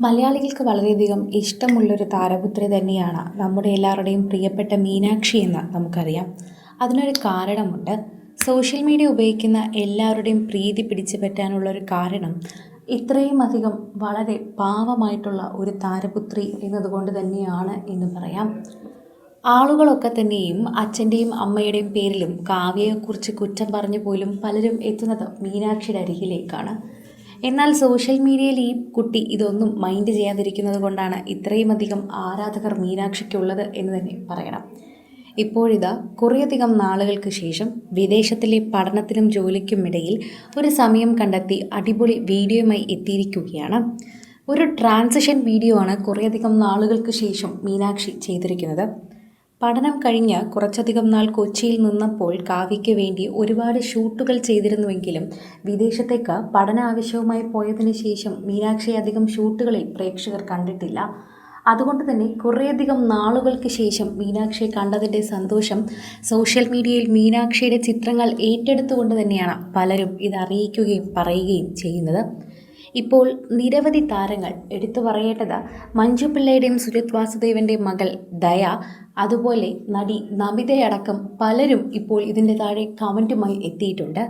മലയാളികൾക്ക് വളരെയധികം ഇഷ്ടമുള്ളൊരു താരപുത്രി തന്നെയാണ് നമ്മുടെ എല്ലാവരുടെയും പ്രിയപ്പെട്ട മീനാക്ഷി എന്ന് നമുക്കറിയാം. അതിനൊരു കാരണമുണ്ട്. സോഷ്യൽ മീഡിയ ഉപയോഗിക്കുന്ന എല്ലാവരുടെയും പ്രീതി പിടിച്ചു പറ്റാനുള്ളൊരു കാരണം ഇത്രയും അധികം വളരെ പാവമായിട്ടുള്ള ഒരു താരപുത്രി എന്നതുകൊണ്ട് തന്നെയാണ് എന്ന് പറയാം. ആളുകളൊക്കെ തന്നെയും അച്ഛൻ്റെയും അമ്മയുടെയും പേരിലും കാവ്യയെക്കുറിച്ച് കുറ്റം പറഞ്ഞു പോലും പലരും എത്തുന്നത് മീനാക്ഷിയുടെ അരികിലേക്കാണ്. എന്നാൽ സോഷ്യൽ മീഡിയയിൽ ഈ കുട്ടി ഇതൊന്നും മൈൻഡ് ചെയ്യാതിരിക്കുന്നത് കൊണ്ടാണ് ഇത്രയും അധികം ആരാധകർ മീനാക്ഷിക്കുള്ളത് എന്ന് തന്നെ പറയണം. ഇപ്പോഴിതാ കുറേയധികം നാളുകൾക്ക് ശേഷം വിദേശത്തിലെ പഠനത്തിനും ജോലിക്കും ഇടയിൽ ഒരു സമയം കണ്ടെത്തി അടിപൊളി വീഡിയോയുമായി എത്തിയിരിക്കുകയാണ്. ഒരു ട്രാൻസിഷൻ വീഡിയോ ആണ് കുറേയധികം നാളുകൾക്ക് ശേഷം മീനാക്ഷി ചെയ്തിരിക്കുന്നത്. പഠനം കഴിഞ്ഞ് കുറച്ചധികം നാൾ കൊച്ചിയിൽ നിന്നപ്പോൾ കാവ്യയ്ക്ക് വേണ്ടി ഒരുപാട് ഷൂട്ടുകൾ ചെയ്തിരുന്നുവെങ്കിലും വിദേശത്തേക്ക് പഠന ആവശ്യവുമായി പോയതിനു ശേഷം മീനാക്ഷി അധികം ഷൂട്ടുകളിൽ പ്രേക്ഷകർ കണ്ടിട്ടില്ല. അതുകൊണ്ട് തന്നെ കുറേയധികം നാളുകൾക്ക് ശേഷം മീനാക്ഷിയെ കണ്ടതിൻ്റെ സന്തോഷം സോഷ്യൽ മീഡിയയിൽ മീനാക്ഷിയുടെ ചിത്രങ്ങൾ ഏറ്റെടുത്തുകൊണ്ട് തന്നെയാണ് പലരും ഇത് അറിയിക്കുകയും പറയുകയും ചെയ്യുന്നത്. ഇപ്പോൾ നിരവധി താരങ്ങൾ എടുത്തു പറയേണ്ടത് മഞ്ജു പിള്ളയുടെയും സുജിത് വാസുദേവൻ്റെയും മകൾ ദയ, അതുപോലെ നടി നമിതയടക്കം പലരും ഇപ്പോൾ ഇതിൻ്റെ താഴെ കമൻറ്റുമായി എത്തിയിട്ടുണ്ട്.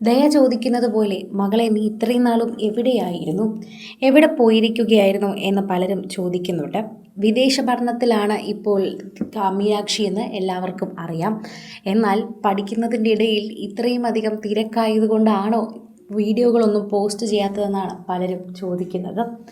ദയ ചോദിക്കുന്നത് പോലെ, മകളെ നീ ഇത്രയും നാളും എവിടെയായിരുന്നു, എവിടെ പോയിരിക്കുകയായിരുന്നു എന്ന് പലരും ചോദിക്കുന്നുണ്ട്. വിദേശ പഠനത്തിലാണ് ഇപ്പോൾ മീനാക്ഷി എന്ന് എല്ലാവർക്കും അറിയാം. എന്നാൽ പഠിക്കുന്നതിൻ്റെ ഇടയിൽ ഇത്രയും അധികം തിരക്കായതുകൊണ്ടാണോ വീഡിയോകളൊന്നും പോസ്റ്റ് ചെയ്യാത്തതെന്നാണ് പലരും ചോദിക്കുന്നത്.